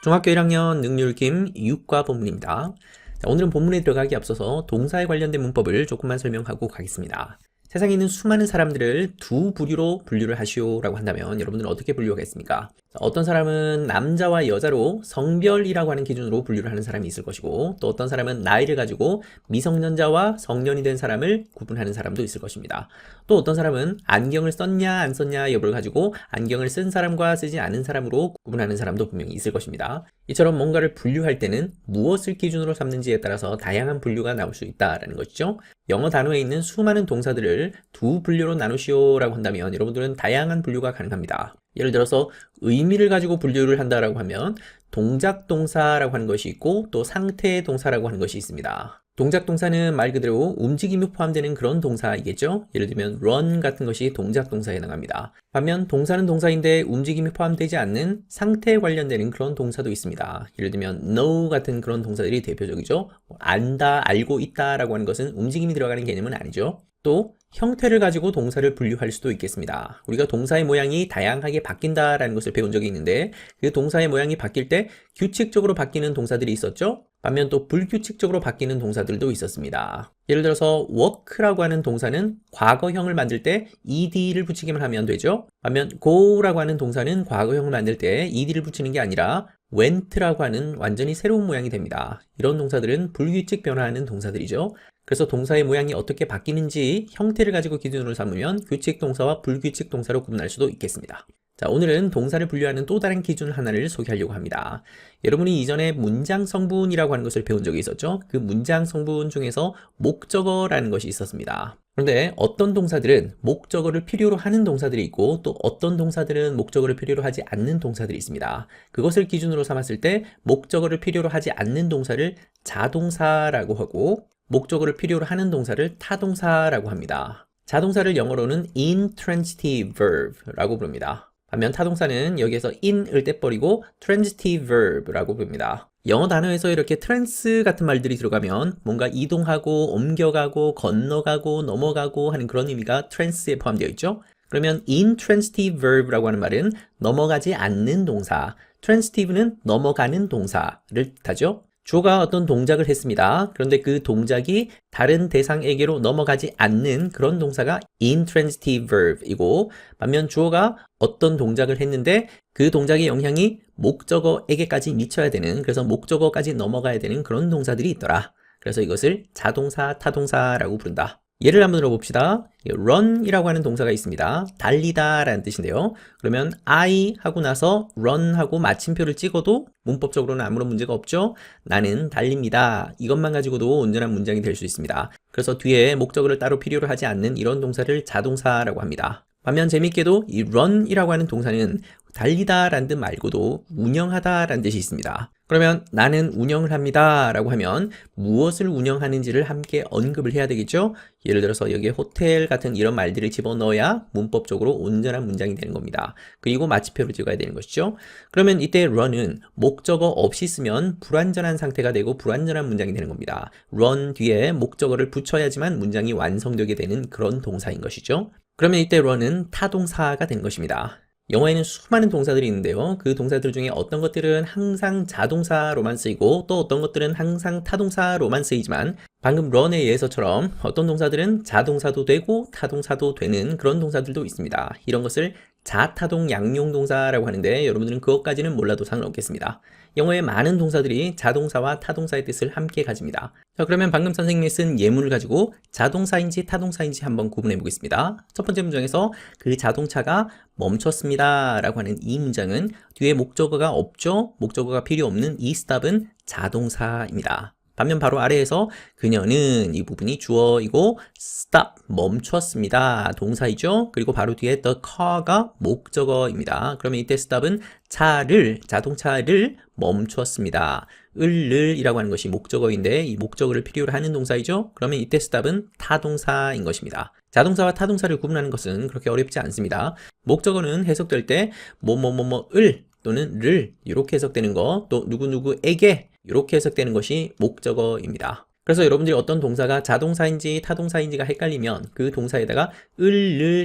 중학교 1학년 능률김 6과 본문입니다. 자, 오늘은 본문에 들어가기 앞서서 동사에 관련된 문법을 조금만 설명하고 가겠습니다. 세상에 있는 수많은 사람들을 두 부류로 분류를 하시오라고 한다면 여러분들은 어떻게 분류하겠습니까? 어떤 사람은 남자와 여자로 성별이라고 하는 기준으로 분류를 하는 사람이 있을 것이고, 또 어떤 사람은 나이를 가지고 미성년자와 성년이 된 사람을 구분하는 사람도 있을 것입니다. 또 어떤 사람은 안경을 썼냐 안 썼냐 여부를 가지고 안경을 쓴 사람과 쓰지 않은 사람으로 구분하는 사람도 분명히 있을 것입니다. 이처럼 뭔가를 분류할 때는 무엇을 기준으로 삼는지에 따라서 다양한 분류가 나올 수 있다라는 것이죠. 영어 단어에 있는 수많은 동사들을 두 분류로 나누시오라고 한다면 여러분들은 다양한 분류가 가능합니다. 예를 들어서 의미를 가지고 분류를 한다라고 하면 동작 동사라고 하는 것이 있고, 또 상태 동사라고 하는 것이 있습니다. 동작 동사는 말 그대로 움직임이 포함되는 그런 동사이겠죠. 예를 들면 run 같은 것이 동작 동사에 해당합니다. 반면 동사는 동사인데 움직임이 포함되지 않는 상태에 관련되는 그런 동사도 있습니다. 예를 들면 know 같은 그런 동사들이 대표적이죠. 안다, 알고 있다 라고 하는 것은 움직임이 들어가는 개념은 아니죠. 또 형태를 가지고 동사를 분류할 수도 있겠습니다. 우리가 동사의 모양이 다양하게 바뀐다라는 것을 배운 적이 있는데, 그 동사의 모양이 바뀔 때 규칙적으로 바뀌는 동사들이 있었죠. 반면 또 불규칙적으로 바뀌는 동사들도 있었습니다. 예를 들어서 work라고 하는 동사는 과거형을 만들 때 ed를 붙이기만 하면 되죠. 반면 go라고 하는 동사는 과거형을 만들 때 ed를 붙이는 게 아니라 went라고 하는 완전히 새로운 모양이 됩니다. 이런 동사들은 불규칙 변화하는 동사들이죠. 그래서 동사의 모양이 어떻게 바뀌는지 형태를 가지고 기준으로 삼으면 규칙 동사와 불규칙 동사로 구분할 수도 있겠습니다. 자, 오늘은 동사를 분류하는 또 다른 기준 하나를 소개하려고 합니다. 여러분이 이전에 문장 성분이라고 하는 것을 배운 적이 있었죠? 그 문장 성분 중에서 목적어라는 것이 있었습니다. 그런데 어떤 동사들은 목적어를 필요로 하는 동사들이 있고, 또 어떤 동사들은 목적어를 필요로 하지 않는 동사들이 있습니다. 그것을 기준으로 삼았을 때 목적어를 필요로 하지 않는 동사를 자동사라고 하고, 목적어를 필요로 하는 동사를 타동사라고 합니다. 자동사를 영어로는 intransitive verb라고 부릅니다. 반면 타동사는 여기에서 in을 떼버리고 transitive verb라고 부릅니다. 영어 단어에서 이렇게 trans 같은 말들이 들어가면 뭔가 이동하고 옮겨가고 건너가고 넘어가고 하는 그런 의미가 trans에 포함되어 있죠. 그러면 intransitive verb라고 하는 말은 넘어가지 않는 동사, transitive는 넘어가는 동사를 뜻하죠. 주어가 어떤 동작을 했습니다. 그런데 그 동작이 다른 대상에게로 넘어가지 않는 그런 동사가 intransitive verb이고, 반면 주어가 어떤 동작을 했는데 그 동작의 영향이 목적어에게까지 미쳐야 되는, 그래서 목적어까지 넘어가야 되는 그런 동사들이 있더라. 그래서 이것을 자동사, 타동사라고 부른다. 예를 한번 들어봅시다. run이라고 하는 동사가 있습니다. 달리다 라는 뜻인데요. 그러면 I 하고 나서 run 하고 마침표를 찍어도 문법적으로는 아무런 문제가 없죠. 나는 달립니다. 이것만 가지고도 온전한 문장이 될 수 있습니다. 그래서 뒤에 목적어를 따로 필요로 하지 않는 이런 동사를 자동사라고 합니다. 반면 재밌게도 이 run이라고 하는 동사는 달리다 라는 뜻 말고도 운영하다 라는 뜻이 있습니다. 그러면 나는 운영을 합니다 라고 하면 무엇을 운영하는지를 함께 언급을 해야 되겠죠? 예를 들어서 여기에 호텔 같은 이런 말들을 집어넣어야 문법적으로 온전한 문장이 되는 겁니다. 그리고 마침표를 찍어야 되는 것이죠. 그러면 이때 run은 목적어 없이 쓰면 불완전한 상태가 되고 불완전한 문장이 되는 겁니다. run 뒤에 목적어를 붙여야지만 문장이 완성되게 되는 그런 동사인 것이죠. 그러면 이때 run은 타동사가 되는 것입니다. 영어에는 수많은 동사들이 있는데요. 그 동사들 중에 어떤 것들은 항상 자동사로만 쓰이고, 또 어떤 것들은 항상 타동사로만 쓰이지만, 방금 run의 예서처럼 어떤 동사들은 자동사도 되고 타동사도 되는 그런 동사들도 있습니다. 이런 것을 자타동 양용 동사라고 하는데 여러분들은 그것까지는 몰라도 상관없겠습니다. 영어의 많은 동사들이 자동사와 타동사의 뜻을 함께 가집니다. 자, 그러면 방금 선생님이 쓴 예문을 가지고 자동사인지 타동사인지 한번 구분해 보겠습니다. 첫 번째 문장에서 그 자동차가 멈췄습니다 라고 하는 이 문장은 뒤에 목적어가 없죠. 목적어가 필요 없는 이 stop은 자동사입니다. 반면 바로 아래에서 그녀는 이 부분이 주어이고 stop 멈췄습니다 동사이죠. 그리고 바로 뒤에 the car가 목적어입니다. 그러면 이때 stop은 자동차를 멈췄습니다. 을이라고 하는 것이 목적어인데 이 목적어를 필요로 하는 동사이죠. 그러면 이때 stop은 타동사인 것입니다. 자동사와 타동사를 구분하는 것은 그렇게 어렵지 않습니다. 목적어는 해석될 때 뭐뭐뭐뭐을 또는 를 이렇게 해석되는 거, 또 누구누구에게 이렇게 해석되는 것이 목적어입니다. 그래서 여러분들이 어떤 동사가 자동사인지 타동사인지가 헷갈리면 그 동사에다가 을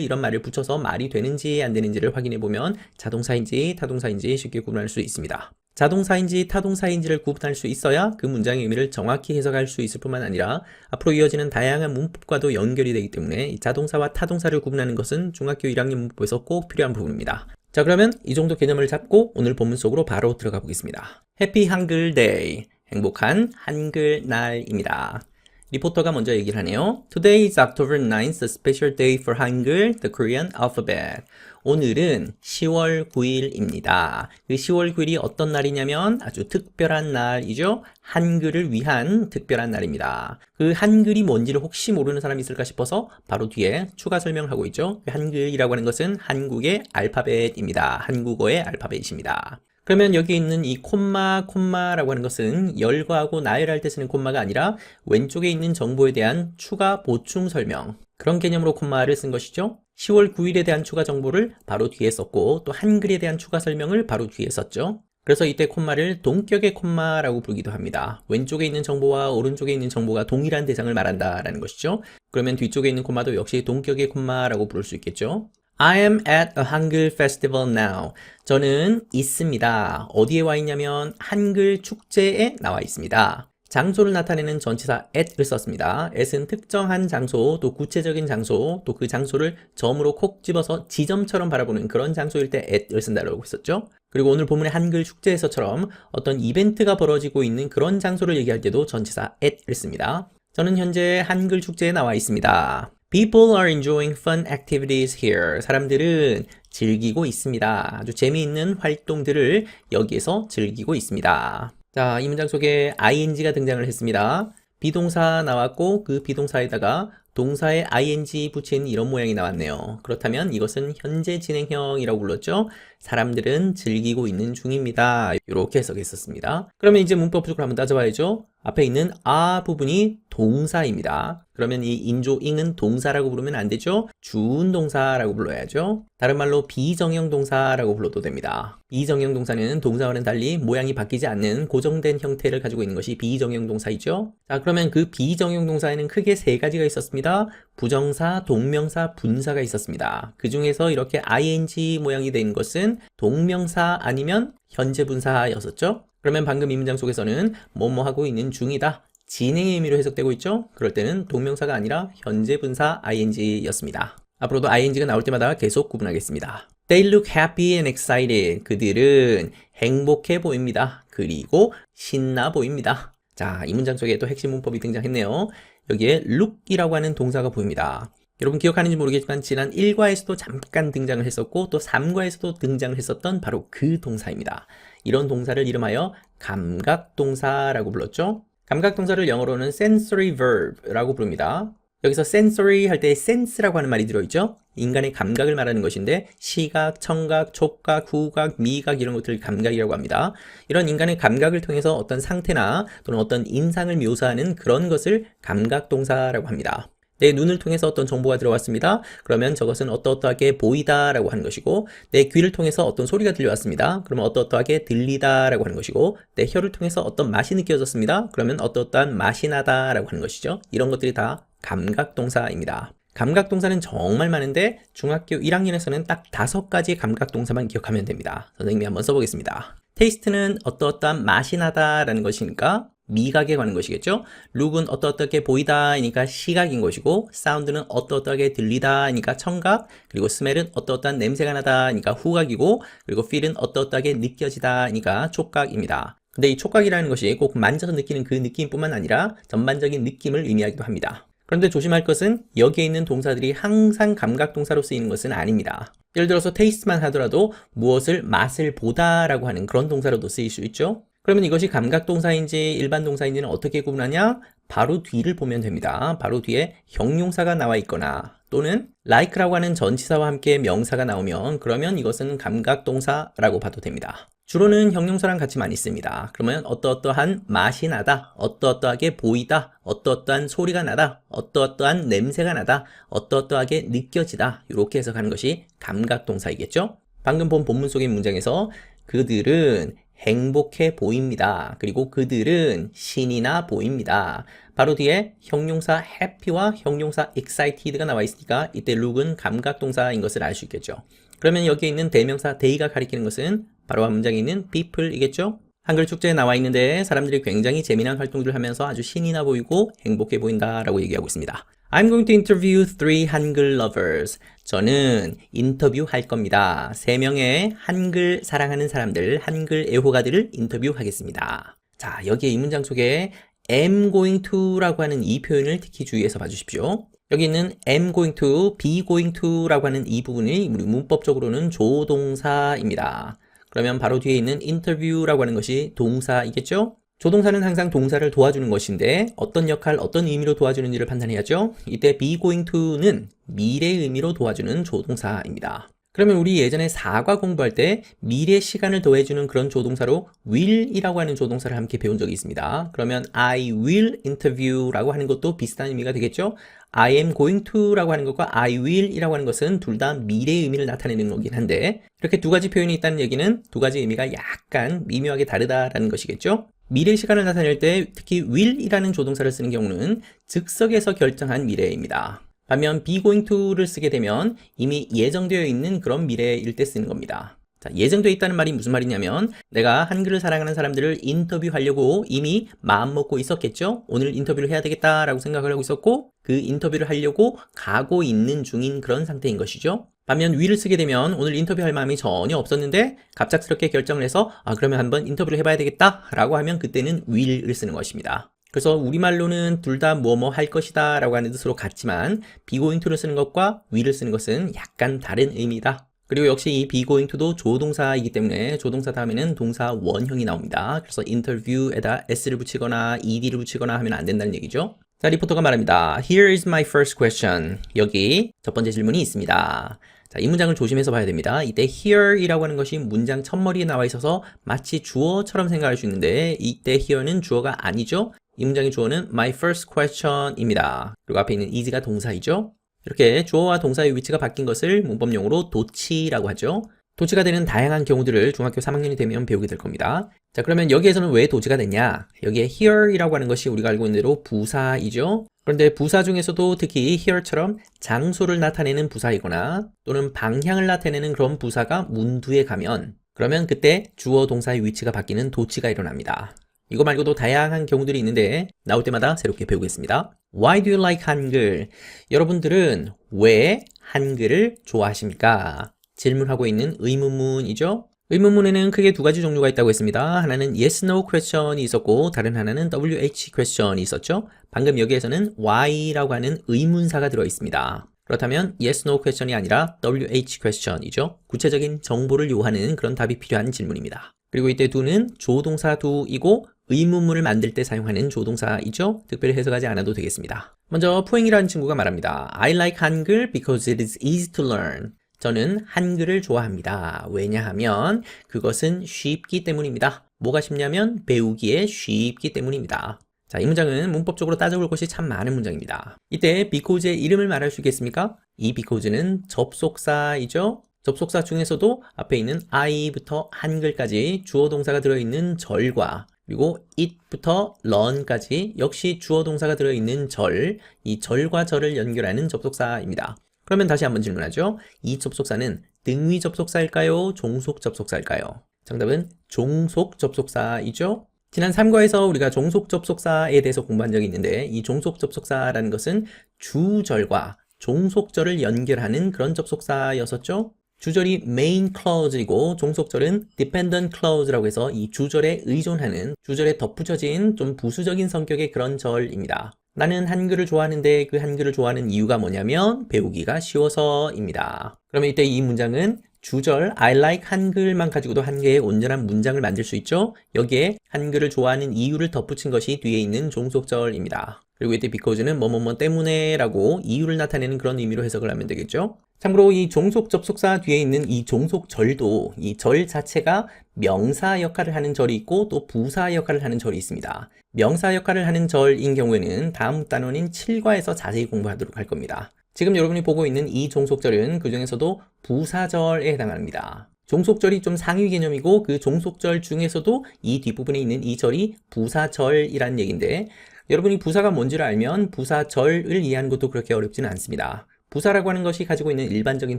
이런 말을 붙여서 말이 되는지 안 되는지를 확인해 보면 자동사인지 타동사인지 쉽게 구분할 수 있습니다. 자동사인지 타동사인지를 구분할 수 있어야 그 문장의 의미를 정확히 해석할 수 있을 뿐만 아니라 앞으로 이어지는 다양한 문법과도 연결이 되기 때문에 이 자동사와 타동사를 구분하는 것은 중학교 1학년 문법에서 꼭 필요한 부분입니다. 자, 그러면 이 정도 개념을 잡고 오늘 본문 속으로 바로 들어가 보겠습니다. 해피 한글 데이, 행복한 한글 날입니다. 리포터가 먼저 얘기를 하네요. Today is October 9th, a special day for Hangul, the Korean alphabet. 오늘은 10월 9일입니다. 그 10월 9일이 어떤 날이냐면 아주 특별한 날이죠. 한글을 위한 특별한 날입니다. 그 한글이 뭔지를 혹시 모르는 사람이 있을까 싶어서 바로 뒤에 추가 설명을 하고 있죠. 한글이라고 하는 것은 한국의 알파벳입니다. 한국어의 알파벳입니다. 그러면 여기 있는 이 콤마라고 하는 것은 열거하고 나열할 때 쓰는 콤마가 아니라 왼쪽에 있는 정보에 대한 추가 보충 설명, 그런 개념으로 콤마를 쓴 것이죠. 10월 9일에 대한 추가 정보를 바로 뒤에 썼고 또 한글에 대한 추가 설명을 바로 뒤에 썼죠. 그래서 이때 콤마를 동격의 콤마라고 부르기도 합니다. 왼쪽에 있는 정보와 오른쪽에 있는 정보가 동일한 대상을 말한다라는 것이죠. 그러면 뒤쪽에 있는 콤마도 역시 동격의 콤마라고 부를 수 있겠죠. I am at a 한글 festival now. 저는 있습니다. 어디에 와 있냐면 한글 축제에 나와 있습니다. 장소를 나타내는 전치사 at를 썼습니다. at은 특정한 장소, 또 구체적인 장소, 또 그 장소를 점으로 콕 집어서 지점처럼 바라보는 그런 장소일 때 at를 쓴다고 했었죠. 그리고 오늘 본문의 한글 축제에서처럼 어떤 이벤트가 벌어지고 있는 그런 장소를 얘기할 때도 전치사 at를 씁니다. 저는 현재 한글 축제에 나와 있습니다. People are enjoying fun activities here. 사람들은 즐기고 있습니다. 아주 재미있는 활동들을 여기에서 즐기고 있습니다. 자, 이 문장 속에 ing가 등장을 했습니다. 비동사 나왔고 그 비동사에다가 동사에 ing 붙인 이런 모양이 나왔네요. 그렇다면 이것은 현재 진행형이라고 불렀죠. 사람들은 즐기고 있는 중입니다. 이렇게 해석했었습니다. 그러면 이제 문법 부족을 한번 따져봐야죠. 앞에 있는 아 부분이 동사입니다. 그러면 이 인조잉은 동사라고 부르면 안 되죠. 주운동사라고 불러야죠. 다른 말로 비정형 동사라고 불러도 됩니다. 비정형 동사는 동사와는 달리 모양이 바뀌지 않는 고정된 형태를 가지고 있는 것이 비정형 동사이죠. 자, 그러면 그 비정형 동사에는 크게 세 가지가 있었습니다. 부정사, 동명사, 분사가 있었습니다. 그 중에서 이렇게 ing 모양이 된 것은 동명사 아니면 현재 분사였었죠. 그러면 방금 이 문장 속에서는 뭐뭐 하고 있는 중이다, 진행의 의미로 해석되고 있죠. 그럴 때는 동명사가 아니라 현재 분사 ing였습니다. 앞으로도 ing가 나올 때마다 계속 구분하겠습니다. They look happy and excited. 그들은 행복해 보입니다. 그리고 신나 보입니다. 자, 이 문장 속에 또 핵심 문법이 등장했네요. 여기에 look이라고 하는 동사가 보입니다. 여러분 기억하는지 모르겠지만 지난 1과에서도 잠깐 등장을 했었고 또 3과에서도 등장을 했었던 바로 그 동사입니다. 이런 동사를 이름하여 감각동사라고 불렀죠. 감각동사를 영어로는 sensory verb라고 부릅니다. 여기서 sensory 할 때 sense라고 하는 말이 들어있죠. 인간의 감각을 말하는 것인데 시각, 청각, 촉각, 후각, 미각 이런 것들을 감각이라고 합니다. 이런 인간의 감각을 통해서 어떤 상태나 또는 어떤 인상을 묘사하는 그런 것을 감각동사라고 합니다. 내 눈을 통해서 어떤 정보가 들어왔습니다. 그러면 저것은 어떠어떠하게 보이다 라고 하는 것이고, 내 귀를 통해서 어떤 소리가 들려왔습니다. 그러면 어떠어떠하게 들리다 라고 하는 것이고, 내 혀를 통해서 어떤 맛이 느껴졌습니다. 그러면 어떠어떠한 맛이 나다 라고 하는 것이죠. 이런 것들이 다 감각동사입니다. 감각동사는 정말 많은데 중학교 1학년에서는 딱 5가지 감각동사만 기억하면 됩니다. 선생님이 한번 써보겠습니다. 테이스트는 어떠어떠한 맛이 나다 라는 것이니까 미각에 관한 것이겠죠. 룩은 어떠어떻게 보이다이니까 시각인 것이고, 사운드는 어떠어떻게 들리다이니까 청각, 그리고 스멜은 어떠어떠한 냄새가 나다이니까 후각이고, 그리고 feel은 어떠어떻게 느껴지다이니까 촉각입니다. 근데 이 촉각이라는 것이 꼭 만져서 느끼는 그 느낌뿐만 아니라 전반적인 느낌을 의미하기도 합니다. 그런데 조심할 것은 여기에 있는 동사들이 항상 감각동사로 쓰이는 것은 아닙니다. 예를 들어서 테이스트만 하더라도 무엇을 맛을 보다라고 하는 그런 동사로도 쓰일 수 있죠. 그러면 이것이 감각동사인지 일반 동사인지는 어떻게 구분하냐? 바로 뒤를 보면 됩니다. 바로 뒤에 형용사가 나와 있거나 또는 like라고 하는 전치사와 함께 명사가 나오면 그러면 이것은 감각동사라고 봐도 됩니다. 주로는 형용사랑 같이 많이 씁니다. 그러면 어떠어떠한 맛이 나다, 어떠어떠하게 보이다, 어떠어떠한 소리가 나다, 어떠어떠한 냄새가 나다, 어떠어떠하게 느껴지다, 이렇게 해석하는 것이 감각동사이겠죠? 방금 본 본문 속의 문장에서 그들은 행복해 보입니다. 그리고 그들은 신이 나 보입니다. 바로 뒤에 형용사 happy와 형용사 excited가 나와 있으니까 이때 look은 감각동사인 것을 알 수 있겠죠. 그러면 여기에 있는 대명사 they가 가리키는 것은 바로 한 문장에 있는 people이겠죠. 한글 축제에 나와 있는데 사람들이 굉장히 재미난 활동들을 하면서 아주 신이 나 보이고 행복해 보인다라고 얘기하고 있습니다. I'm going to interview 3 한글 lovers. 저는 인터뷰할 겁니다. 3명의 한글 사랑하는 사람들, 한글 애호가들을 인터뷰하겠습니다. 자, 여기에 이 문장 속에 am going to라고 하는 이 표현을 특히 주의해서 봐주십시오. 여기 있는 am going to, be going to라고 하는 이 부분이 우리 문법적으로는 조동사입니다. 그러면 바로 뒤에 있는 interview라고 하는 것이 동사이겠죠? 조동사는 항상 동사를 도와주는 것인데 어떤 역할, 어떤 의미로 도와주는지를 판단해야죠. 이때 be going to는 미래의 의미로 도와주는 조동사입니다. 그러면 우리 예전에 사과 공부할 때 미래 시간을 더해주는 그런 조동사로 will이라고 하는 조동사를 함께 배운 적이 있습니다. 그러면 I will interview라고 하는 것도 비슷한 의미가 되겠죠? I am going to라고 하는 것과 I will이라고 하는 것은 둘 다 미래의 의미를 나타내는 거긴 한데 이렇게 두 가지 표현이 있다는 얘기는 두 가지 의미가 약간 미묘하게 다르다라는 것이겠죠? 미래 시간을 나타낼 때 특히 will이라는 조동사를 쓰는 경우는 즉석에서 결정한 미래입니다. 반면 be going to를 쓰게 되면 이미 예정되어 있는 그런 미래일 때 쓰는 겁니다. 자, 예정되어 있다는 말이 무슨 말이냐면 내가 한글을 사랑하는 사람들을 인터뷰하려고 이미 마음 먹고 있었겠죠? 오늘 인터뷰를 해야 되겠다라고 생각을 하고 있었고 그 인터뷰를 하려고 가고 있는 중인 그런 상태인 것이죠. 반면 will을 쓰게 되면 오늘 인터뷰할 마음이 전혀 없었는데 갑작스럽게 결정을 해서 그러면 한번 인터뷰를 해봐야 되겠다 라고 하면 그때는 will을 쓰는 것입니다. 그래서 우리말로는 둘 다 뭐뭐 할 것이다 라고 하는 뜻으로 같지만 be going to를 쓰는 것과 will을 쓰는 것은 약간 다른 의미다. 그리고 역시 이 be going to도 조동사이기 때문에 조동사 다음에는 동사 원형이 나옵니다. 그래서 interview에다 s를 붙이거나 ed를 붙이거나 하면 안 된다는 얘기죠. 자, 리포터가 말합니다. Here is my first question. 여기 첫 번째 질문이 있습니다. 자, 이 문장을 조심해서 봐야 됩니다. 이때 here이라고 하는 것이 문장 첫머리에 나와 있어서 마치 주어처럼 생각할 수 있는데 이때 here는 주어가 아니죠. 이 문장의 주어는 my first question입니다. 그리고 앞에 있는 is가 동사이죠. 이렇게 주어와 동사의 위치가 바뀐 것을 문법용어로 도치라고 하죠. 도치가 되는 다양한 경우들을 중학교 3학년이 되면 배우게 될 겁니다. 자, 그러면 여기에서는 왜 도치가 됐냐? 여기에 here이라고 하는 것이 우리가 알고 있는 대로 부사이죠. 그런데 부사 중에서도 특히 here처럼 장소를 나타내는 부사이거나 또는 방향을 나타내는 그런 부사가 문두에 가면 그러면 그때 주어 동사의 위치가 바뀌는 도치가 일어납니다. 이거 말고도 다양한 경우들이 있는데 나올 때마다 새롭게 배우겠습니다. Why do you like 한글? 여러분들은 왜 한글을 좋아하십니까? 질문하고 있는 의문문이죠. 의문문에는 크게 두 가지 종류가 있다고 했습니다. 하나는 yes, no question이 있었고 다른 하나는 WH question이 있었죠. 방금 여기에서는 why라고 하는 의문사가 들어 있습니다. 그렇다면 yes, no question이 아니라 WH question이죠. 구체적인 정보를 요하는 그런 답이 필요한 질문입니다. 그리고 이때 do는 조동사 do이고 의문문을 만들 때 사용하는 조동사이죠. 특별히 해석하지 않아도 되겠습니다. 먼저 포잉이라는 친구가 말합니다. I like 한글 because it is easy to learn. 저는 한글을 좋아합니다. 왜냐하면 그것은 쉽기 때문입니다. 뭐가 쉽냐면 배우기에 쉽기 때문입니다. 자, 이 문장은 문법적으로 따져볼 것이 참 많은 문장입니다. 이때 because의 이름을 말할 수 있겠습니까? 이 because는 접속사이죠. 접속사 중에서도 앞에 있는 I부터 한글까지 주어 동사가 들어있는 절과 그리고 it부터 learn까지 역시 주어 동사가 들어있는 절, 이 절과 절을 연결하는 접속사입니다. 그러면 다시 한번 질문하죠. 이 접속사는 등위 접속사일까요? 종속 접속사일까요? 정답은 종속 접속사이죠. 지난 3과에서 우리가 종속 접속사에 대해서 공부한 적이 있는데 이 종속 접속사라는 것은 주절과 종속절을 연결하는 그런 접속사였었죠. 주절이 main clause이고 종속절은 dependent clause라고 해서 이 주절에 의존하는 주절에 덧붙여진 좀 부수적인 성격의 그런 절입니다. 나는 한글을 좋아하는데 그 한글을 좋아하는 이유가 뭐냐면 배우기가 쉬워서입니다. 그러면 이때 이 문장은 주절 I like 한글만 가지고도 한 개의 온전한 문장을 만들 수 있죠. 여기에 한글을 좋아하는 이유를 덧붙인 것이 뒤에 있는 종속절입니다. 그리고 이때 because는 뭐뭐뭐 때문에 라고 이유를 나타내는 그런 의미로 해석을 하면 되겠죠. 참고로 이 종속 접속사 뒤에 있는 이 종속절도 이 절 자체가 명사 역할을 하는 절이 있고 또 부사 역할을 하는 절이 있습니다. 명사 역할을 하는 절인 경우에는 다음 단원인 7과에서 자세히 공부하도록 할 겁니다. 지금 여러분이 보고 있는 이 종속절은 그 중에서도 부사절에 해당합니다. 종속절이 좀 상위 개념이고 그 종속절 중에서도 이 뒷부분에 있는 이 절이 부사절이라는 얘기인데 여러분이 부사가 뭔지를 알면 부사절을 이해하는 것도 그렇게 어렵지는 않습니다. 부사라고 하는 것이 가지고 있는 일반적인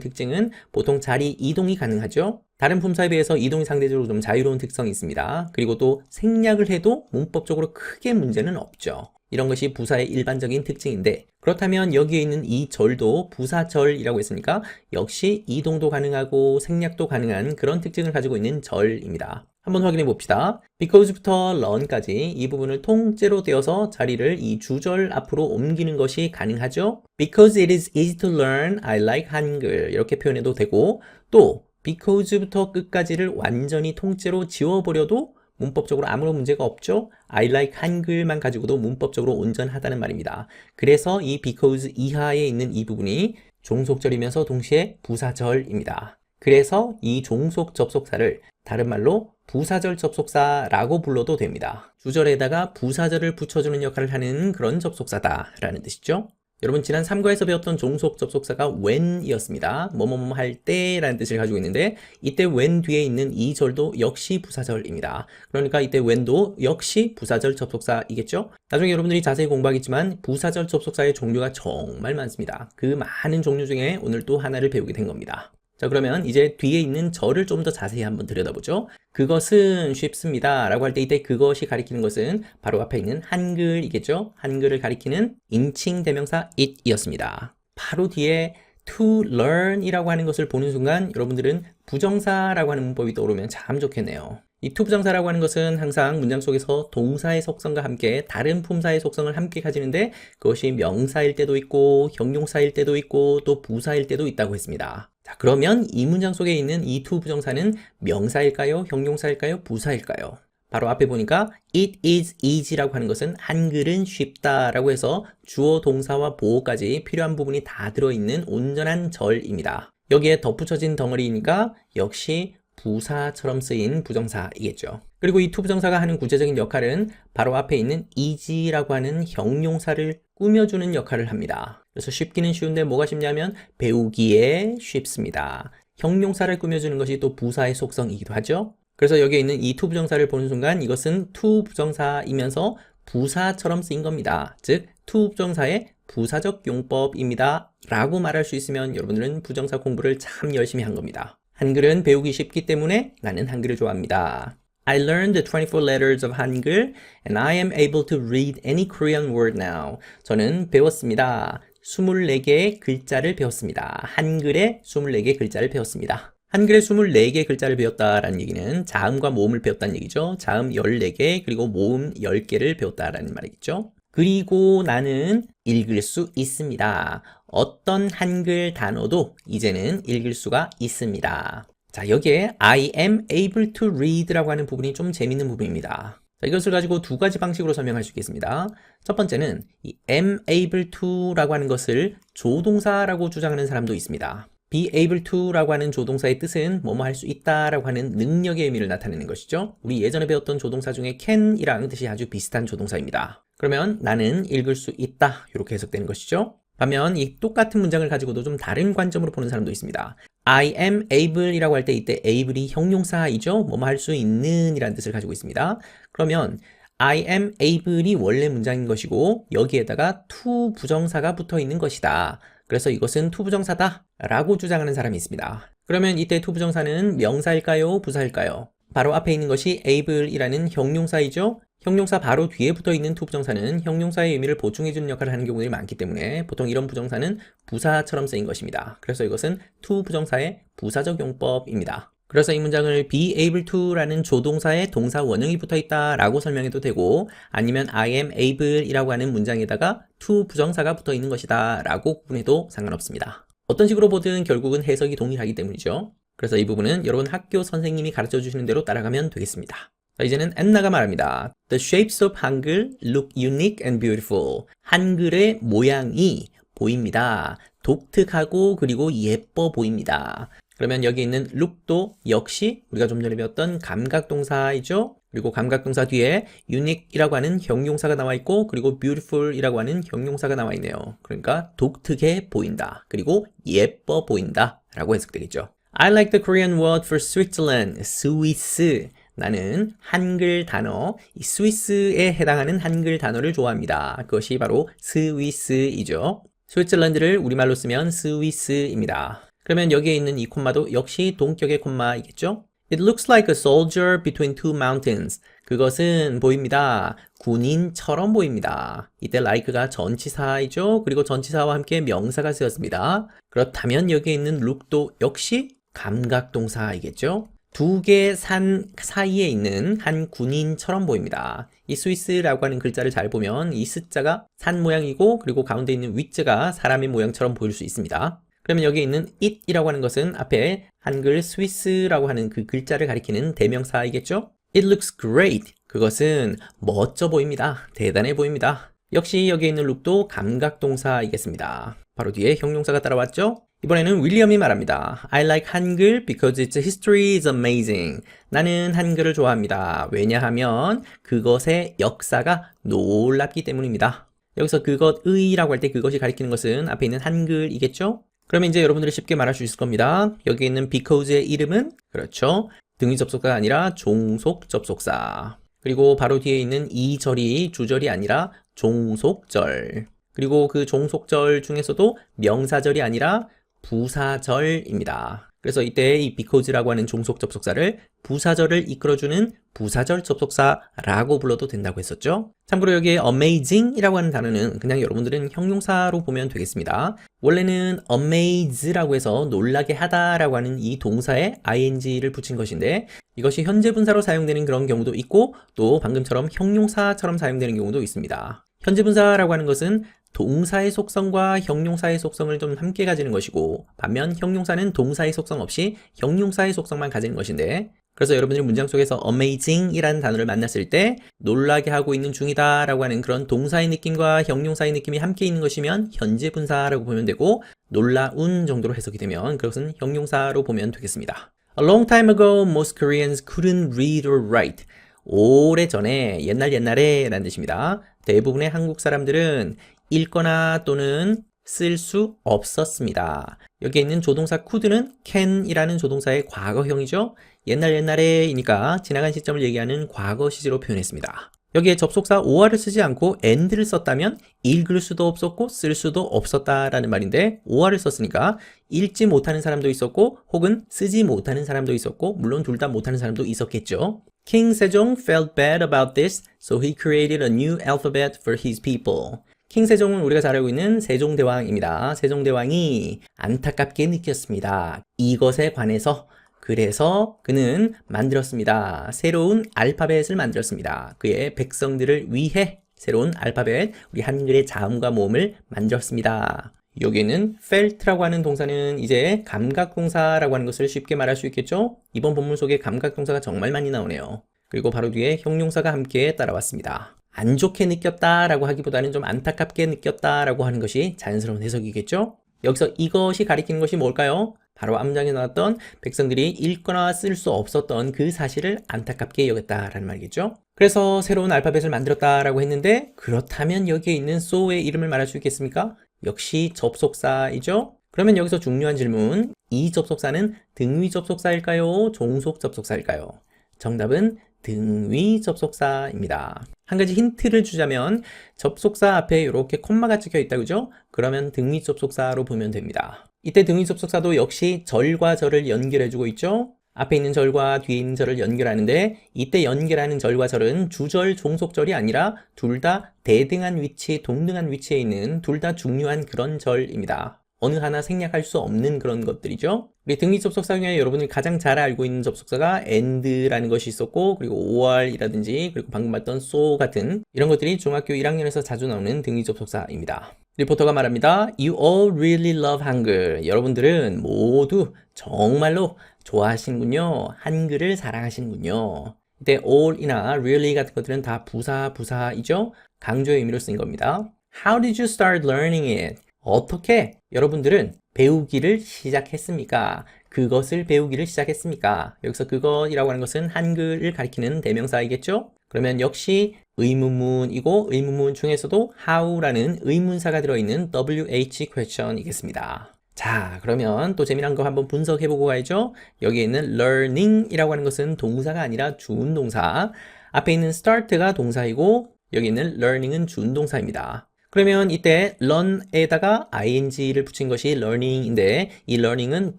특징은 보통 자리 이동이 가능하죠. 다른 품사에 비해서 이동이 상대적으로 좀 자유로운 특성이 있습니다. 그리고 또 생략을 해도 문법적으로 크게 문제는 없죠. 이런 것이 부사의 일반적인 특징인데, 그렇다면 여기에 있는 이 절도 부사절이라고 했으니까 역시 이동도 가능하고 생략도 가능한 그런 특징을 가지고 있는 절입니다. 한번 확인해 봅시다. because부터 learn까지 이 부분을 통째로 떼어서 자리를 이 주절 앞으로 옮기는 것이 가능하죠. Because it is easy to learn, I like 한글 이렇게 표현해도 되고, 또 because부터 끝까지를 완전히 통째로 지워버려도 문법적으로 아무런 문제가 없죠. I like 한글만 가지고도 문법적으로 온전하다는 말입니다. 그래서 이 because 이하에 있는 이 부분이 종속절이면서 동시에 부사절입니다. 그래서 이 종속 접속사를 다른 말로 부사절 접속사라고 불러도 됩니다. 주절에다가 부사절을 붙여주는 역할을 하는 그런 접속사다라는 뜻이죠. 여러분 지난 3과에서 배웠던 종속 접속사가 when이었습니다. 뭐뭐뭐 할 때라는 뜻을 가지고 있는데, 이때 when 뒤에 있는 이 절도 역시 부사절입니다. 그러니까 이때 when도 역시 부사절 접속사이겠죠. 나중에 여러분들이 자세히 공부하겠지만 부사절 접속사의 종류가 정말 많습니다. 그 많은 종류 중에 오늘 또 하나를 배우게 된 겁니다. 자, 그러면 이제 뒤에 있는 절을 좀 더 자세히 한번 들여다보죠. 그것은 쉽습니다 라고 할 때 이때 그것이 가리키는 것은 바로 앞에 있는 한글이겠죠. 한글을 가리키는 인칭 대명사 it이었습니다. 바로 뒤에 to learn 이라고 하는 것을 보는 순간 여러분들은 부정사라고 하는 문법이 떠오르면 참 좋겠네요. 이 to 부정사라고 하는 것은 항상 문장 속에서 동사의 속성과 함께 다른 품사의 속성을 함께 가지는데, 그것이 명사일 때도 있고 형용사일 때도 있고 또 부사일 때도 있다고 했습니다. 자, 그러면 이 문장 속에 있는 이 to 부정사는 명사일까요? 형용사일까요? 부사일까요? 바로 앞에 보니까 it is easy라고 하는 것은 한글은 쉽다라고 해서 주어, 동사와 보어까지 필요한 부분이 다 들어있는 온전한 절입니다. 여기에 덧붙여진 덩어리니까 역시 부사처럼 쓰인 부정사이겠죠. 그리고 이 to 부정사가 하는 구체적인 역할은 바로 앞에 있는 easy라고 하는 형용사를 꾸며주는 역할을 합니다. 그래서 쉽기는 쉬운데 뭐가 쉽냐면 배우기에 쉽습니다. 형용사를 꾸며주는 것이 또 부사의 속성이기도 하죠. 그래서 여기에 있는 이 to 부정사를 보는 순간 이것은 to 부정사이면서 부사처럼 쓰인 겁니다. 즉 to 부정사의 부사적 용법입니다 라고 말할 수 있으면 여러분들은 부정사 공부를 참 열심히 한 겁니다. 한글은 배우기 쉽기 때문에 나는 한글을 좋아합니다. I learned the 24 letters of 한글 and I am able to read any Korean word now. 저는 배웠습니다. 24개의 글자를 배웠습니다. 한글의 24개의 글자를 배웠습니다. 한글의 24개의 글자를 배웠다라는 얘기는 자음과 모음을 배웠다는 얘기죠. 자음 14개 그리고 모음 10개를 배웠다라는 말이겠죠. 그리고 나는 읽을 수 있습니다. 어떤 한글 단어도 이제는 읽을 수가 있습니다. 자, 여기에 I am able to read라고 하는 부분이 좀 재밌는 부분입니다. 자, 이것을 가지고 두 가지 방식으로 설명할 수 있겠습니다. 첫 번째는 이 am able to라고 하는 것을 조동사라고 주장하는 사람도 있습니다. be able to라고 하는 조동사의 뜻은 뭐뭐 할 수 있다라고 하는 능력의 의미를 나타내는 것이죠. 우리 예전에 배웠던 조동사 중에 can이랑 뜻이 아주 비슷한 조동사입니다. 그러면 나는 읽을 수 있다 이렇게 해석되는 것이죠. 반면 이 똑같은 문장을 가지고도 좀 다른 관점으로 보는 사람도 있습니다. I am able 이라고 할 때 이때 able이 형용사이죠. 뭐뭐 할 수 있는 이라는 뜻을 가지고 있습니다. 그러면 I am able이 원래 문장인 것이고 여기에다가 to 부정사가 붙어 있는 것이다. 그래서 이것은 to 부정사다 라고 주장하는 사람이 있습니다. 그러면 이때 to 부정사는 명사일까요? 부사일까요? 바로 앞에 있는 것이 able이라는 형용사이죠. 형용사 바로 뒤에 붙어 있는 to 부정사는 형용사의 의미를 보충해주는 역할을 하는 경우들이 많기 때문에 보통 이런 부정사는 부사처럼 쓰인 것입니다. 그래서 이것은 to 부정사의 부사적 용법입니다. 그래서 이 문장을 be able to라는 조동사의 동사 원형이 붙어 있다 라고 설명해도 되고, 아니면 I am able 이라고 하는 문장에다가 to 부정사가 붙어 있는 것이다 라고 구분해도 상관없습니다. 어떤 식으로 보든 결국은 해석이 동일하기 때문이죠. 그래서 이 부분은 여러분 학교 선생님이 가르쳐 주시는 대로 따라가면 되겠습니다. 자, 이제는 앤나가 말합니다. The shapes of 한글 look unique and beautiful. 한글의 모양이 보입니다. 독특하고 그리고 예뻐 보입니다. 그러면 여기 있는 look도 역시 우리가 좀 전에 배웠던 감각동사이죠. 그리고 감각동사 뒤에 unique이라고 하는 형용사가 나와 있고, 그리고 beautiful이라고 하는 형용사가 나와 있네요. 그러니까 독특해 보인다. 그리고 예뻐 보인다 라고 해석되겠죠. I like the Korean word for Switzerland. 스위스. 나는 한글 단어, 이 스위스에 해당하는 한글 단어를 좋아합니다. 그것이 바로 스위스이죠. 스위tzerland를 우리말로 쓰면 스위스입니다. 그러면 여기에 있는 이 콤마도 역시 동격의 콤마이겠죠? It looks like a soldier between two mountains. 그것은 보입니다. 군인처럼 보입니다. 이때 like가 전치사이죠. 그리고 전치사와 함께 명사가 쓰였습니다. 그렇다면 여기에 있는 look도 역시 감각동사이겠죠. 두 개의 산 사이에 있는 한 군인처럼 보입니다. 이 스위스라고 하는 글자를 잘 보면 이 스자가 산 모양이고 그리고 가운데 있는 위자가 사람의 모양처럼 보일 수 있습니다. 그러면 여기 있는 it이라고 하는 것은 앞에 한글 스위스라고 하는 그 글자를 가리키는 대명사이겠죠? It looks great. 그것은 멋져 보입니다. 대단해 보입니다. 역시 여기에 있는 look도 감각동사이겠습니다. 바로 뒤에 형용사가 따라왔죠? 이번에는 윌리엄이 말합니다. I like 한글 because its history is amazing. 나는 한글을 좋아합니다. 왜냐하면 그것의 역사가 놀랍기 때문입니다. 여기서 그것의라고 할 때 그것이 가리키는 것은 앞에 있는 한글이겠죠? 그러면 이제 여러분들이 쉽게 말할 수 있을 겁니다. 여기 있는 because의 이름은 그렇죠. 등위 접속사가 아니라 종속 접속사. 그리고 바로 뒤에 있는 이 절이 주절이 아니라 종속절. 그리고 그 종속절 중에서도 명사절이 아니라 부사절입니다. 그래서 이때 이 because라고 하는 종속 접속사를 부사절을 이끌어주는 부사절 접속사라고 불러도 된다고 했었죠. 참고로 여기에 amazing이라고 하는 단어는 그냥 여러분들은 형용사로 보면 되겠습니다. 원래는 amaze라고 해서 놀라게 하다라고 하는 이 동사에 ing를 붙인 것인데 이것이 현재 분사로 사용되는 그런 경우도 있고 또 방금처럼 형용사처럼 사용되는 경우도 있습니다. 현재 분사라고 하는 것은 동사의 속성과 형용사의 속성을 좀 함께 가지는 것이고 반면 형용사는 동사의 속성 없이 형용사의 속성만 가지는 것인데 그래서 여러분들이 문장 속에서 amazing이라는 단어를 만났을 때 놀라게 하고 있는 중이다 라고 하는 그런 동사의 느낌과 형용사의 느낌이 함께 있는 것이면 현재 분사라고 보면 되고 놀라운 정도로 해석이 되면 그것은 형용사로 보면 되겠습니다. A long time ago, most Koreans couldn't read or write. 오래전에, 옛날에 라는 뜻입니다. 대부분의 한국 사람들은 읽거나 또는 쓸 수 없었습니다. 여기에 있는 조동사 could는 can이라는 조동사의 과거형이죠. 옛날에이니까 지나간 시점을 얘기하는 과거 시제로 표현했습니다. 여기에 접속사 or를 쓰지 않고 and를 썼다면 읽을 수도 없었고 쓸 수도 없었다라는 말인데 or를 썼으니까 읽지 못하는 사람도 있었고 혹은 쓰지 못하는 사람도 있었고 물론 둘 다 못하는 사람도 있었겠죠. King Sejong felt bad about this, so he created a new alphabet for his people. 킹 세종은 우리가 잘 알고 있는 세종대왕입니다. 세종대왕이 안타깝게 느꼈습니다. 이것에 관해서 그래서 그는 만들었습니다. 새로운 알파벳을 만들었습니다. 그의 백성들을 위해 새로운 알파벳, 우리 한글의 자음과 모음을 만들었습니다. 여기에는 felt라고 하는 동사는 이제 감각동사라고 하는 것을 쉽게 말할 수 있겠죠? 이번 본문 속에 감각동사가 정말 많이 나오네요. 그리고 바로 뒤에 형용사가 함께 따라왔습니다. 안 좋게 느꼈다라고 하기보다는 좀 안타깝게 느꼈다라고 하는 것이 자연스러운 해석이겠죠? 여기서 이것이 가리키는 것이 뭘까요? 바로 앞문장에 나왔던 백성들이 읽거나 쓸 수 없었던 그 사실을 안타깝게 여겼다라는 말이겠죠? 그래서 새로운 알파벳을 만들었다라고 했는데 그렇다면 여기에 있는 so의 이름을 말할 수 있겠습니까? 역시 접속사이죠? 그러면 여기서 중요한 질문, 이 접속사는 등위 접속사일까요? 종속 접속사일까요? 정답은 등위 접속사입니다. 한 가지 힌트를 주자면 접속사 앞에 이렇게 콤마가 찍혀 있다 그죠? 그러면 등위 접속사로 보면 됩니다. 이때 등위 접속사도 역시 절과 절을 연결해 주고 있죠? 앞에 있는 절과 뒤에 있는 절을 연결하는데 이때 연결하는 절과 절은 주절, 종속절이 아니라 둘 다 대등한 위치, 동등한 위치에 있는 둘 다 중요한 그런 절입니다. 어느 하나 생략할 수 없는 그런 것들이죠. 우리 등위 접속사 중에 여러분이 가장 잘 알고 있는 접속사가 and라는 것이 있었고 그리고 or이라든지 그리고 방금 봤던 so 같은 이런 것들이 중학교 1학년에서 자주 나오는 등위 접속사입니다. 리포터가 말합니다. You all really love 한글. 여러분들은 모두 정말로 좋아하시는군요. 한글을 사랑하시는군요. 이때 all이나 really 같은 것들은 다 부사이죠. 강조의 의미로 쓴 겁니다. How did you start learning it? 어떻게 여러분들은 배우기를 시작했습니까? 그것을 배우기를 시작했습니까? 여기서 그것이라고 하는 것은 한글을 가리키는 대명사이겠죠? 그러면 역시 의문문이고 의문문 중에서도 how라는 의문사가 들어있는 WH question이겠습니다. 자, 그러면 또 재미난 거 한번 분석해보고 가야죠. 여기에 있는 learning이라고 하는 것은 동사가 아니라 준동사. 앞에 있는 start가 동사이고 여기 있는 learning은 준동사입니다. 그러면 이때 learn에다가 ing를 붙인 것이 learning인데 이 learning은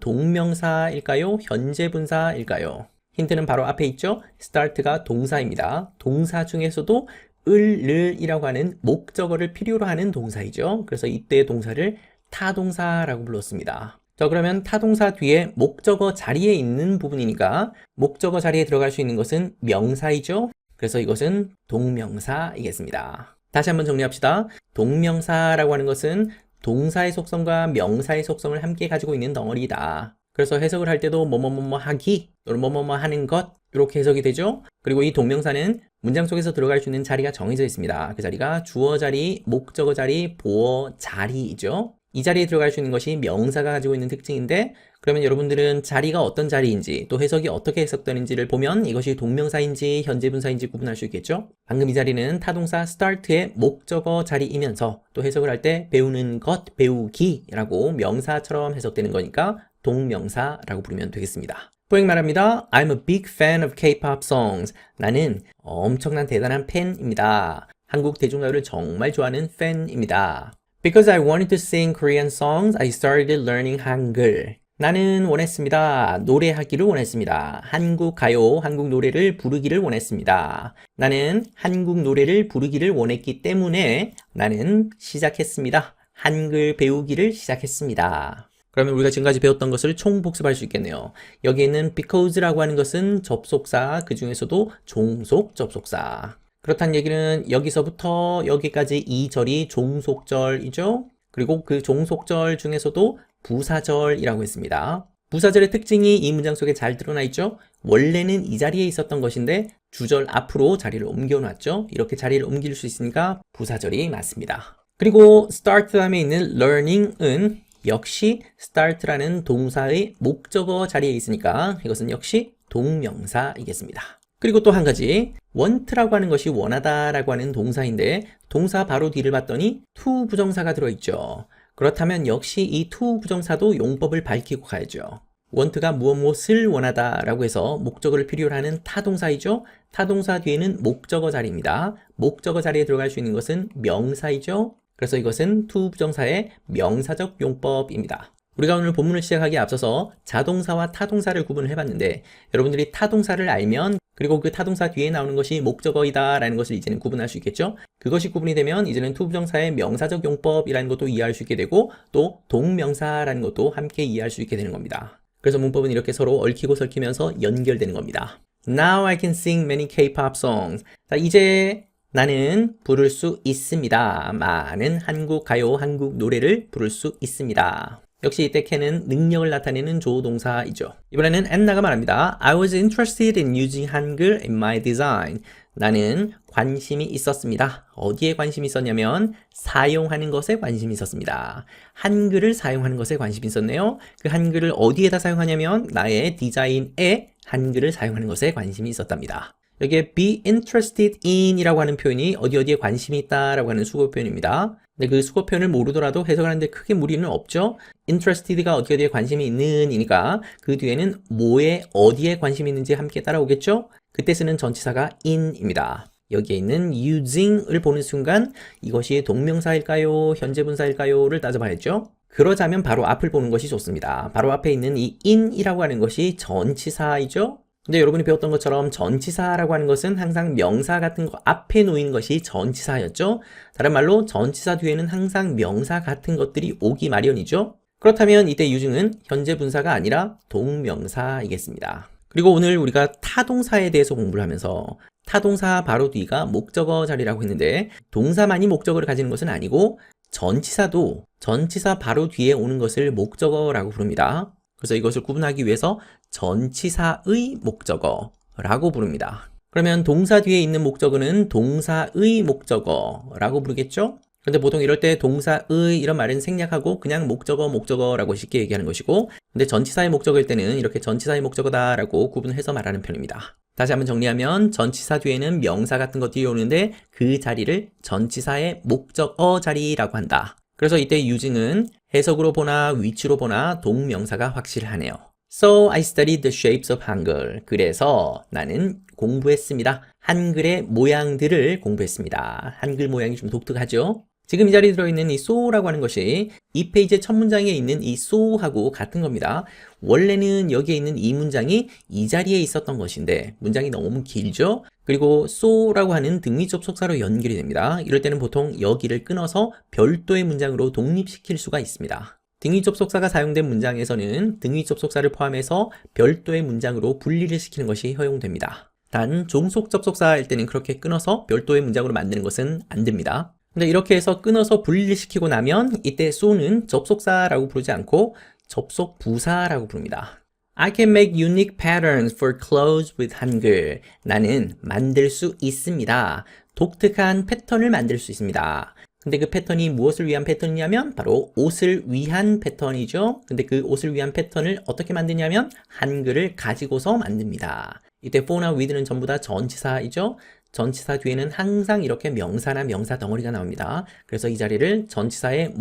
동명사일까요? 현재 분사일까요? 힌트는 바로 앞에 있죠? start가 동사입니다. 동사 중에서도 을이라고 하는 목적어를 필요로 하는 동사이죠. 그래서 이때 동사를 타동사라고 불렀습니다. 자, 그러면 타동사 뒤에 목적어 자리에 있는 부분이니까 목적어 자리에 들어갈 수 있는 것은 명사이죠. 그래서 이것은 동명사이겠습니다. 다시 한번 정리합시다. 동명사라고 하는 것은 동사의 속성과 명사의 속성을 함께 가지고 있는 덩어리다. 그래서 해석을 할 때도 뭐뭐뭐뭐 하기 또는 뭐뭐뭐 하는 것 이렇게 해석이 되죠. 그리고 이 동명사는 문장 속에서 들어갈 수 있는 자리가 정해져 있습니다. 그 자리가 주어 자리, 목적어 자리, 보어 자리이죠. 이 자리에 들어갈 수 있는 것이 명사가 가지고 있는 특징인데 그러면 여러분들은 자리가 어떤 자리인지 또 해석이 어떻게 해석되는지를 보면 이것이 동명사인지 현재 분사인지 구분할 수 있겠죠. 방금 이 자리는 타동사 start의 목적어 자리이면서 또 해석을 할 때 배우는 것, 배우기라고 명사처럼 해석되는 거니까 동명사라고 부르면 되겠습니다. 포행 말합니다. I'm a big fan of K-pop songs. 나는 엄청난 대단한 팬입니다. 한국 대중가요를 정말 좋아하는 팬입니다. Because I wanted to sing Korean songs, I started learning 한글. 나는 원했습니다. 노래하기를 원했습니다. 한국 가요, 한국 노래를 부르기를 원했습니다. 나는 한국 노래를 부르기를 원했기 때문에 나는 시작했습니다. 한글 배우기를 시작했습니다. 그러면 우리가 지금까지 배웠던 것을 총복습할 수 있겠네요. 여기 있는 because라고 하는 것은 접속사, 그 중에서도 종속 접속사. 그렇다는 얘기는 여기서부터 여기까지 이 절이 종속절이죠. 그리고 그 종속절 중에서도 부사절이라고 했습니다. 부사절의 특징이 이 문장 속에 잘 드러나 있죠. 원래는 이 자리에 있었던 것인데 주절 앞으로 자리를 옮겨놨죠. 이렇게 자리를 옮길 수 있으니까 부사절이 맞습니다. 그리고 start 다음에 있는 learning은 역시 start라는 동사의 목적어 자리에 있으니까 이것은 역시 동명사이겠습니다. 그리고 또 한 가지 want라고 하는 것이 원하다라고 하는 동사인데 동사 바로 뒤를 봤더니 to 부정사가 들어있죠. 그렇다면 역시 이 to 부정사도 용법을 밝히고 가야죠. want가 무엇을 원하다라고 해서 목적어를 필요로 하는 타동사이죠. 타동사 뒤에는 목적어 자리입니다. 목적어 자리에 들어갈 수 있는 것은 명사이죠. 그래서 이것은 to 부정사의 명사적 용법입니다. 우리가 오늘 본문을 시작하기에 앞서서 자동사와 타동사를 구분을 해봤는데 여러분들이 타동사를 알면 그리고 그 타동사 뒤에 나오는 것이 목적어이다 라는 것을 이제는 구분할 수 있겠죠. 그것이 구분이 되면 이제는 to 부정사의 명사적 용법이라는 것도 이해할 수 있게 되고 또 동명사라는 것도 함께 이해할 수 있게 되는 겁니다. 그래서 문법은 이렇게 서로 얽히고 설키면서 연결되는 겁니다. Now I can sing many K-pop songs. 자, 이제 나는 부를 수 있습니다. 많은 한국 가요, 한국 노래를 부를 수 있습니다. 역시 이때 can은 능력을 나타내는 조동사이죠. 이번에는 Anna가 말합니다. I was interested in using 한글 in my design. 나는 관심이 있었습니다. 어디에 관심이 있었냐면 사용하는 것에 관심이 있었습니다. 한글을 사용하는 것에 관심이 있었네요. 그 한글을 어디에다 사용하냐면 나의 디자인에 한글을 사용하는 것에 관심이 있었답니다. 여기에 be interested in 이라고 하는 표현이 어디에 관심이 있다라고 하는 수거 표현입니다. 근데 그 수거 표현을 모르더라도 해석하는데 크게 무리는 없죠. interested가 어디에 관심이 있는 이니까 그 뒤에는 뭐에 어디에 관심이 있는지 함께 따라오겠죠. 그때 쓰는 전치사가 in입니다. 여기에 있는 using을 보는 순간 이것이 동명사일까요? 현재 분사일까요?를 따져봐야죠. 그러자면 바로 앞을 보는 것이 좋습니다. 바로 앞에 있는 이 in이라고 하는 것이 전치사이죠. 근데 여러분이 배웠던 것처럼 전치사라고 하는 것은 항상 명사 같은 거 앞에 놓인 것이 전치사였죠. 다른 말로 전치사 뒤에는 항상 명사 같은 것들이 오기 마련이죠. 그렇다면 이때 using은 현재 분사가 아니라 동명사이겠습니다. 그리고 오늘 우리가 타동사에 대해서 공부를 하면서 타동사 바로 뒤가 목적어 자리라고 했는데 동사만이 목적어를 가지는 것은 아니고 전치사도 전치사 바로 뒤에 오는 것을 목적어라고 부릅니다. 그래서 이것을 구분하기 위해서 전치사의 목적어라고 부릅니다. 그러면 동사 뒤에 있는 목적어는 동사의 목적어라고 부르겠죠? 근데 보통 이럴 때 동사의 이런 말은 생략하고 그냥 목적어라고 쉽게 얘기하는 것이고 근데 전치사의 목적어일 때는 이렇게 전치사의 목적어다라고 구분해서 말하는 편입니다. 다시 한번 정리하면 전치사 뒤에는 명사 같은 것들이 오는데 그 자리를 전치사의 목적어 자리라고 한다. 그래서 이때 use는 해석으로 보나 위치로 보나 동명사가 확실하네요. So I studied the shapes of Hangul. 그래서 나는 공부했습니다. 한글의 모양들을 공부했습니다. 한글 모양이 좀 독특하죠? 지금 이 자리에 들어있는 이 so라고 하는 것이 이 페이지의 첫 문장에 있는 이 so하고 같은 겁니다. 원래는 여기에 있는 이 문장이 이 자리에 있었던 것인데 문장이 너무 길죠? 그리고 so라고 하는 등위 접속사로 연결이 됩니다. 이럴 때는 보통 여기를 끊어서 별도의 문장으로 독립시킬 수가 있습니다. 등위 접속사가 사용된 문장에서는 등위 접속사를 포함해서 별도의 문장으로 분리를 시키는 것이 허용됩니다. 단 종속 접속사일 때는 그렇게 끊어서 별도의 문장으로 만드는 것은 안 됩니다. 근데 이렇게 해서 끊어서 분리를 시키고 나면 이때 so는 접속사라고 부르지 않고 접속 부사라고 부릅니다. I can make unique patterns for clothes with 한글. 나는 만들 수 있습니다. 독특한 패턴을 만들 수 있습니다. 근데 그 패턴이 무엇을 위한 패턴이냐면 바로 옷을 위한 패턴이죠. 근데 그 옷을 위한 패턴을 어떻게 만드냐면 한글을 가지고서 만듭니다. 이때 for나 with는 전부 다 전치사이죠. 전치사 뒤에는 항상 이렇게 명사나 명사 덩어리가 나옵니다. 그래서 이 자리를 전치사의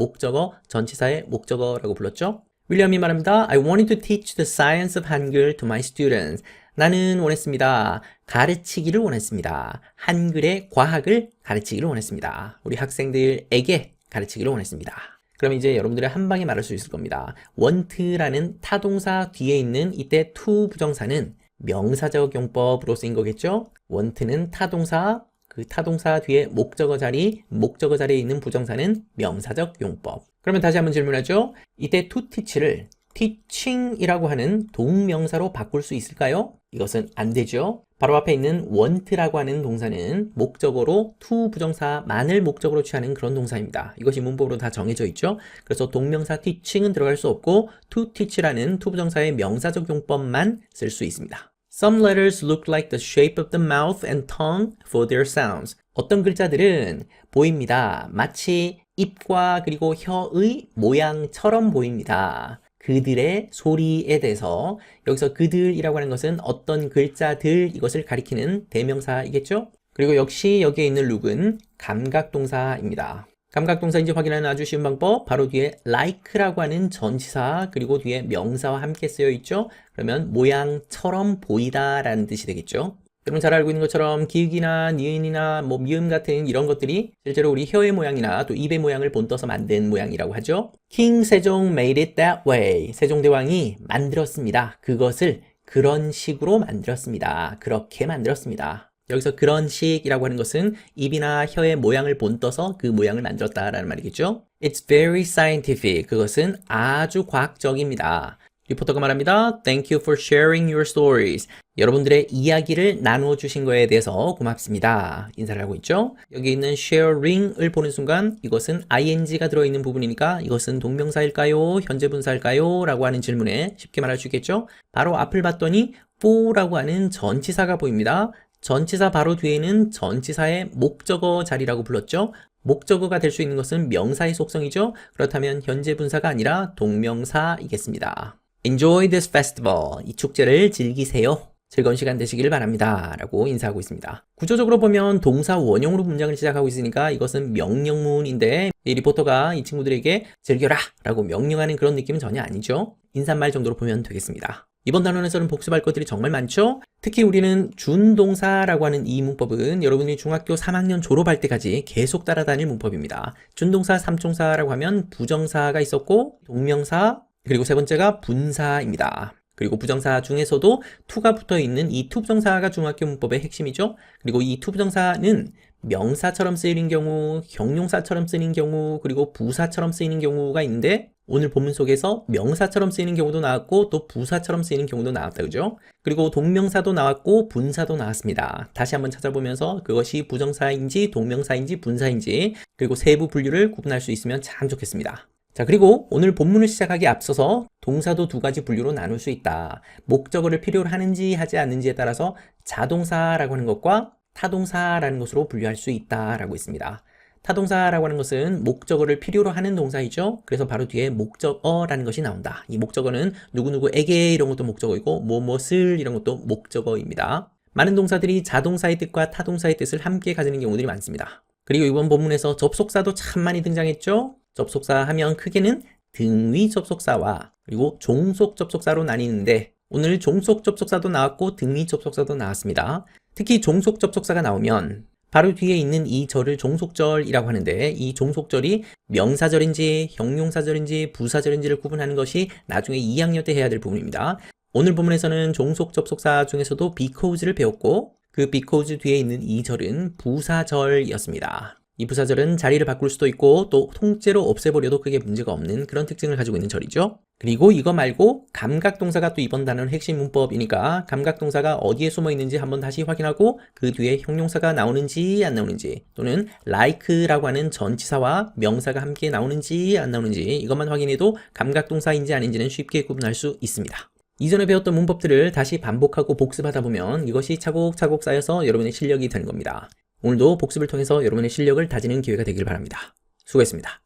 목적어라고 불렀죠. 윌리엄이 말합니다. I wanted to teach the science of Hangul to my students. 나는 원했습니다. 가르치기를 원했습니다. 한글의 과학을 가르치기를 원했습니다. 우리 학생들에게 가르치기를 원했습니다. 그럼 이제 여러분들이 한 방에 말할 수 있을 겁니다. want라는 타동사 뒤에 있는 이때 to 부정사는 명사적 용법으로 쓰인 거겠죠? want는 타동사, 그 타동사 뒤에 목적어 자리에 있는 부정사는 명사적 용법. 그러면 다시 한번 질문하죠. 이때 to teach를 teaching이라고 하는 동명사로 바꿀 수 있을까요? 이것은 안 되죠. 바로 앞에 있는 want라고 하는 동사는 목적어로 to 부정사만을 목적으로 취하는 그런 동사입니다. 이것이 문법으로 다 정해져 있죠. 그래서 동명사 teaching은 들어갈 수 없고 to teach라는 to 부정사의 명사적 용법만 쓸 수 있습니다. Some letters look like the shape of the mouth and tongue for their sounds. 어떤 글자들은 보입니다. 마치 입과 그리고 혀의 모양처럼 보입니다. 그들의 소리에 대해서 여기서 그들이라고 하는 것은 어떤 글자들 이것을 가리키는 대명사이겠죠? 그리고 역시 여기에 있는 look은 감각동사입니다. 감각동사인지 확인하는 아주 쉬운 방법, 바로 뒤에 like라고 하는 전치사 그리고 뒤에 명사와 함께 쓰여 있죠? 그러면 모양처럼 보이다 라는 뜻이 되겠죠? 여러분 잘 알고 있는 것처럼 기역이나 니은이나 미음 같은 이런 것들이 실제로 우리 혀의 모양이나 또 입의 모양을 본떠서 만든 모양이라고 하죠. King 세종 made it that way. 세종대왕이 만들었습니다. 그것을 그런 식으로 만들었습니다. 그렇게 만들었습니다. 여기서 그런 식이라고 하는 것은 입이나 혀의 모양을 본떠서 그 모양을 만들었다라는 말이겠죠. It's very scientific. 그것은 아주 과학적입니다. 리포터가 말합니다. Thank you for sharing your stories. 여러분들의 이야기를 나누어 주신 거에 대해서 고맙습니다. 인사를 하고 있죠. 여기 있는 sharing을 보는 순간 이것은 ing가 들어있는 부분이니까 이것은 동명사일까요? 현재 분사일까요? 라고 하는 질문에 쉽게 말할 수 있겠죠. 바로 앞을 봤더니 for라고 하는 전치사가 보입니다. 전치사 바로 뒤에는 전치사의 목적어 자리라고 불렀죠. 목적어가 될 수 있는 것은 명사의 속성이죠. 그렇다면 현재 분사가 아니라 동명사이겠습니다. Enjoy this festival. 이 축제를 즐기세요. 즐거운 시간 되시길 바랍니다. 라고 인사하고 있습니다. 구조적으로 보면 동사 원형으로 문장을 시작하고 있으니까 이것은 명령문인데 이 리포터가 이 친구들에게 즐겨라 라고 명령하는 그런 느낌은 전혀 아니죠. 인사말 정도로 보면 되겠습니다. 이번 단원에서는 복습할 것들이 정말 많죠? 특히 우리는 준동사라고 하는 이 문법은 여러분이 중학교 3학년 졸업할 때까지 계속 따라다닐 문법입니다. 준동사, 삼총사라고 하면 부정사가 있었고 동명사, 그리고 세 번째가 분사입니다. 그리고 부정사 중에서도 to가 붙어 있는 이 to 부정사가 중학교 문법의 핵심이죠. 그리고 이 to 부정사는 명사처럼 쓰이는 경우, 형용사처럼 쓰이는 경우, 그리고 부사처럼 쓰이는 경우가 있는데 오늘 본문 속에서 명사처럼 쓰이는 경우도 나왔고 또 부사처럼 쓰이는 경우도 나왔다, 그죠? 그리고 동명사도 나왔고 분사도 나왔습니다. 다시 한번 찾아보면서 그것이 부정사인지 동명사인지 분사인지 그리고 세부 분류를 구분할 수 있으면 참 좋겠습니다. 자, 그리고 오늘 본문을 시작하기에 앞서서 동사도 두 가지 분류로 나눌 수 있다. 목적어를 필요로 하는지 하지 않는지에 따라서 자동사라고 하는 것과 타동사라는 것으로 분류할 수 있다라고 있습니다. 타동사라고 하는 것은 목적어를 필요로 하는 동사이죠. 그래서 바로 뒤에 목적어라는 것이 나온다. 이 목적어는 누구누구에게 이런 것도 목적어이고 무엇을 이런 것도 목적어입니다. 많은 동사들이 자동사의 뜻과 타동사의 뜻을 함께 가지는 경우들이 많습니다. 그리고 이번 본문에서 접속사도 참 많이 등장했죠. 접속사 하면 크게는 등위 접속사와 그리고 종속 접속사로 나뉘는데 오늘 종속 접속사도 나왔고 등위 접속사도 나왔습니다. 특히 종속 접속사가 나오면 바로 뒤에 있는 이 절을 종속절이라고 하는데 이 종속절이 명사절인지 형용사절인지 부사절인지를 구분하는 것이 나중에 2학년 때 해야 될 부분입니다. 오늘 부분에서는 종속 접속사 중에서도 because를 배웠고 그 because 뒤에 있는 이 절은 부사절이었습니다. 이 부사절은 자리를 바꿀 수도 있고 또 통째로 없애버려도 크게 문제가 없는 그런 특징을 가지고 있는 절이죠. 그리고 이거 말고 감각동사가 또 이번 단어는 핵심 문법이니까 감각동사가 어디에 숨어 있는지 한번 다시 확인하고 그 뒤에 형용사가 나오는지 안 나오는지 또는 like라고 하는 전치사와 명사가 함께 나오는지 안 나오는지 이것만 확인해도 감각동사인지 아닌지는 쉽게 구분할 수 있습니다. 이전에 배웠던 문법들을 다시 반복하고 복습하다 보면 이것이 차곡차곡 쌓여서 여러분의 실력이 되는 겁니다. 오늘도 복습을 통해서 여러분의 실력을 다지는 기회가 되길 바랍니다. 수고했습니다.